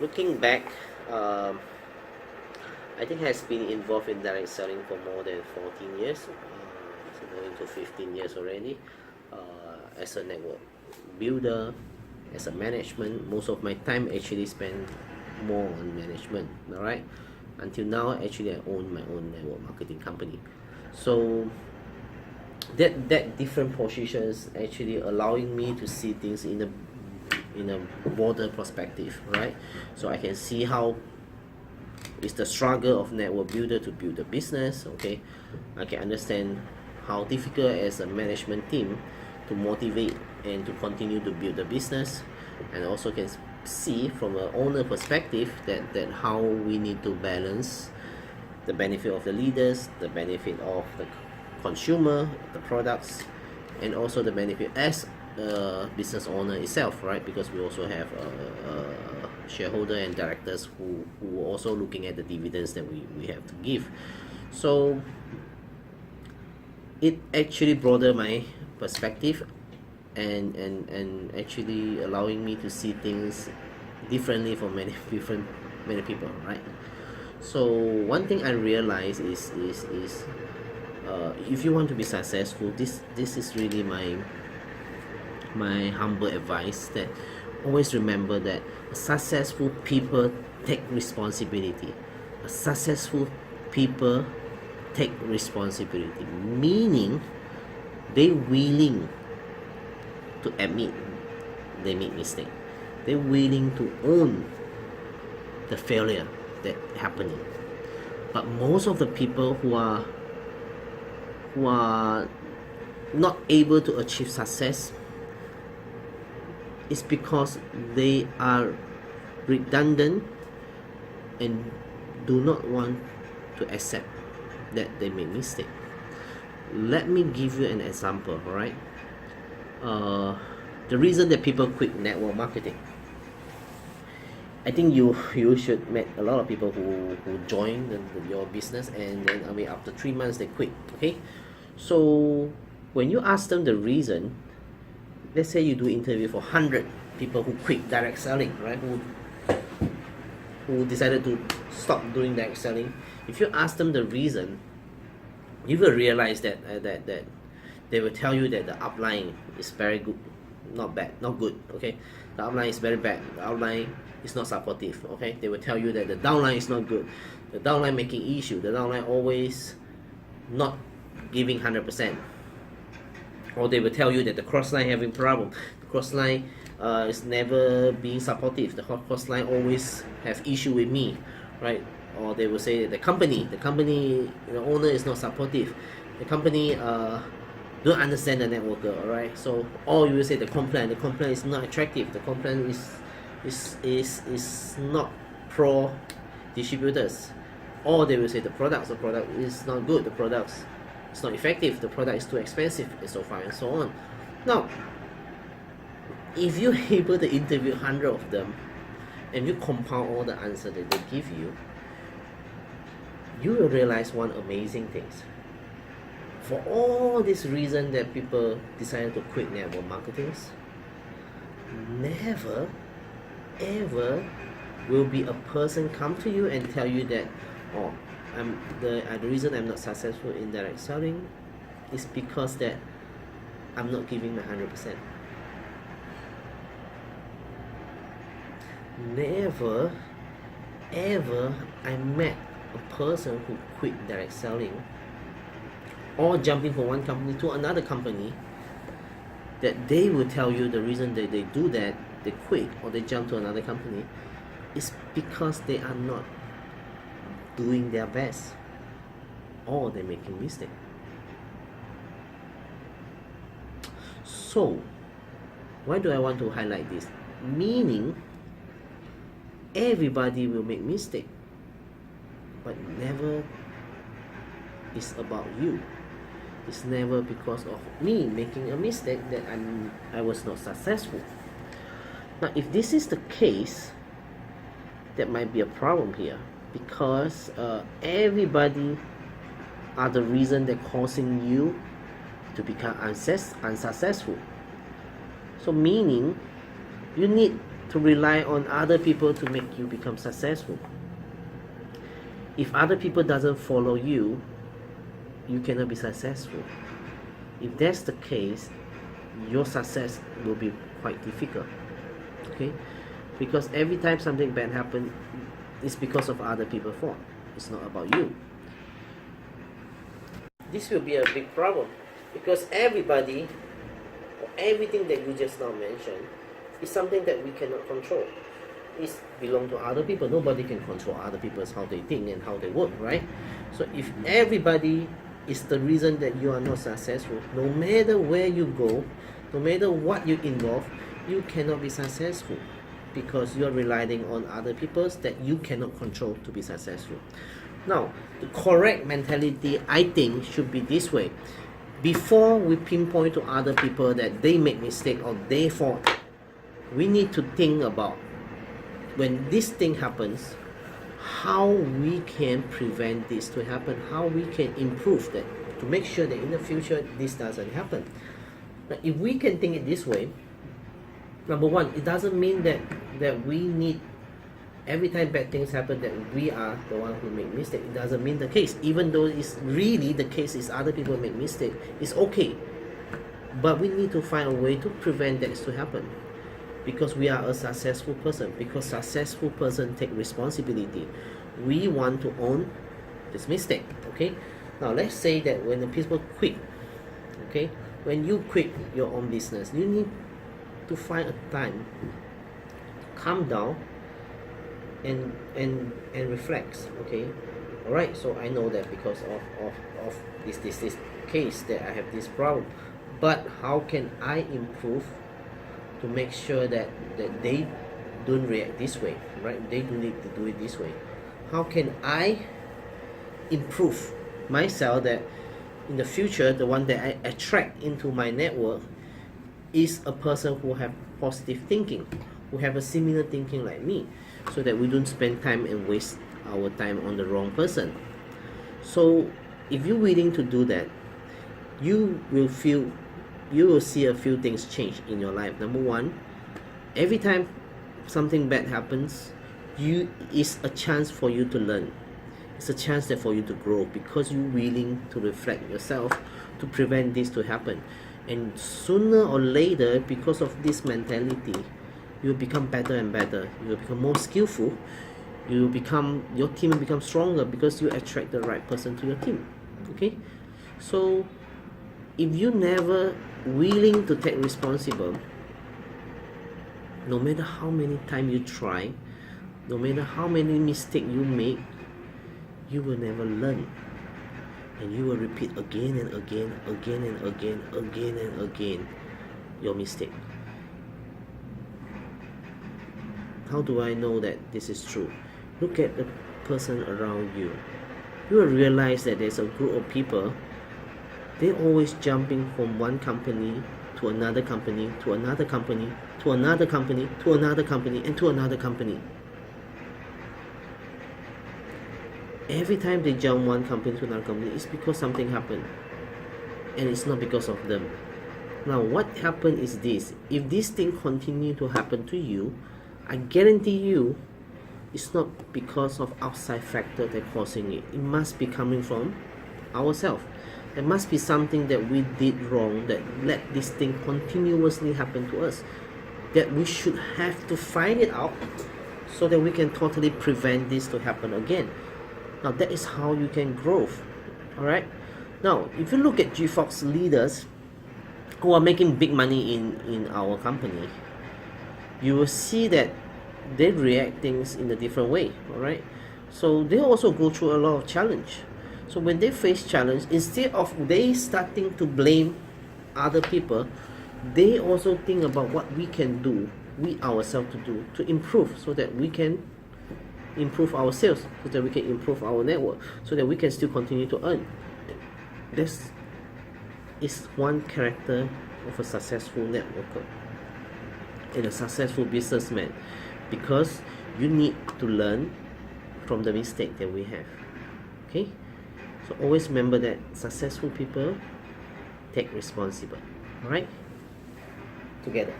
Looking back, um, I think has been involved in direct selling for more than 14 years, so going to 15 years already, as a network builder, as a management. Most of my time actually spent more on management, all right? Until now, actually, I own my own network marketing company. So that different positions actually allowing me to see things in a broader perspective, right? So I can see how is the struggle of network builder to build a business. Okay, I can understand how difficult as a management team to motivate and to continue to build the business, and also can see from an owner perspective that how we need to balance the benefit of the leaders, the benefit of the consumer, the products, and also the benefit as a business owner itself, right? Because we also have a shareholder and directors who are also looking at the dividends that we have to give. So it actually broadened my perspective, and actually allowing me to see things differently for many people, right? So one thing I realize is if you want to be successful, this is really my humble advice, that always remember that successful people take responsibility. Successful people take responsibility, meaning they willing to admit they make mistake. They're willing to own the failure that happening. But most of the people who are not able to achieve success is because they are redundant and do not want to accept that they made mistake. Let me give you an example, right? The reason that people quit network marketing, I think you should meet a lot of people who join your business, and then after 3 months they quit. Okay, so when you ask them the reason, let's say you do interview for 100 people who quit direct selling, right? Who decided to stop doing direct selling. If you ask them the reason, you will realize that that they will tell you that the upline is very good, not bad, not good. Okay, the upline is very bad. The upline is not supportive. Okay, they will tell you that the downline is not good. The downline making issue. The downline always not giving 100%. Or they will tell you that the crossline having problem. The crossline is never being supportive. The crossline always have issue with me, right? Or they will say that the company, the owner is not supportive. The company don't understand the networker, alright? So, or you will say the complaint is not attractive. The complaint is not pro distributors. Or they will say the product is not good. The products it's not effective, the product is too expensive, and so far and so on. Now, if you're able to interview 100 of them and you compile all the answers that they give you, you will realize one amazing thing. For all this reason that people decided to quit network marketing, never ever will be a person come to you and tell you that, oh, the reason I'm not successful in direct selling is because that I'm not giving my 100%. Never ever I met a person who quit direct selling or jumping from one company to another company that they will tell you the reason that they do that, they quit or they jump to another company, is because they are not doing their best or they're making mistake. So why do I want to highlight this? Meaning everybody will make mistake, but never is about you. It's never because of me making a mistake that I was not successful. Now if this is the case, that might be a problem here, because everybody are the reason that causing you to become unsuccessful. So meaning you need to rely on other people to make you become successful. If other people doesn't follow you, you cannot be successful. If that's the case, your success will be quite difficult. Okay, because every time something bad happens, it's because of other people's fault. It's not about you. This will be a big problem, because everybody or everything that you just now mentioned is something that we cannot control. It belongs to other people. Nobody can control other people's how they think and how they work, right? So if everybody is the reason that you are not successful, no matter where you go, no matter what you involve, you cannot be successful, because you are relying on other people that you cannot control to be successful. Now, the correct mentality, I think, should be this way. Before we pinpoint to other people that they make mistake or they fault, we need to think about, when this thing happens, how we can prevent this to happen, how we can improve that, to make sure that in the future this doesn't happen. Now, if we can think it this way, number one, it doesn't mean that we need, every time bad things happen, that we are the one who make mistake. It doesn't mean the case. Even though it's really the case is other people make mistake, it's okay. But we need to find a way to prevent that to happen, because we are a successful person. Because successful person take responsibility. We want to own this mistake. Okay. Now let's say that when the people quit, okay, when you quit your own business, you need to find a time, calm down, and reflects. Okay, all right. So I know that because of this case that I have this problem, but how can I improve to make sure that they don't react this way, right? They don't need to do it this way. How can I improve myself that in the future the one that I attract into my network is a person who have positive thinking, who have a similar thinking like me, so that we don't spend time and waste our time on the wrong person. So if you're willing to do that, you will see a few things change in your life. Number one, every time something bad happens, it's a chance for you to learn. It's a chance for you to grow, because you're willing to reflect yourself to prevent this to happen. And sooner or later, because of this mentality, you will become better and better. You will become more skillful. Your team will become stronger, because you attract the right person to your team. Okay, so if you never willing to take responsible, no matter how many times you try, no matter how many mistakes you make, you will never learn, and you will repeat again and again and again your mistake. How do I know that this is true? Look at the person around you. You will realize that there's a group of people, they're always jumping from one company to another company, to another company, to another company, to another company, and to another company. Every time they jump one company to another company, it's because something happened, and it's not because of them. Now what happened is this: if this thing continue to happen to you, I guarantee you it's not because of outside factor that causing it. It must be coming from ourselves. There must be something that we did wrong that let this thing continuously happen to us, that we should have to find it out, so that we can totally prevent this to happen again. Now that is how you can grow. Alright, now if you look at Gfoxx leaders who are making big money in our company, you will see that they react things in a different way. Alright, so they also go through a lot of challenge. So when they face challenge, instead of they starting to blame other people, they also think about what we can do, we ourselves to do to improve, so that we can improve our sales, so that we can improve our network, so that we can still continue to earn. This is one character of a successful networker and a successful businessman, because you need to learn from the mistake that we have. Okay, so always remember that successful people take responsible. All right, together.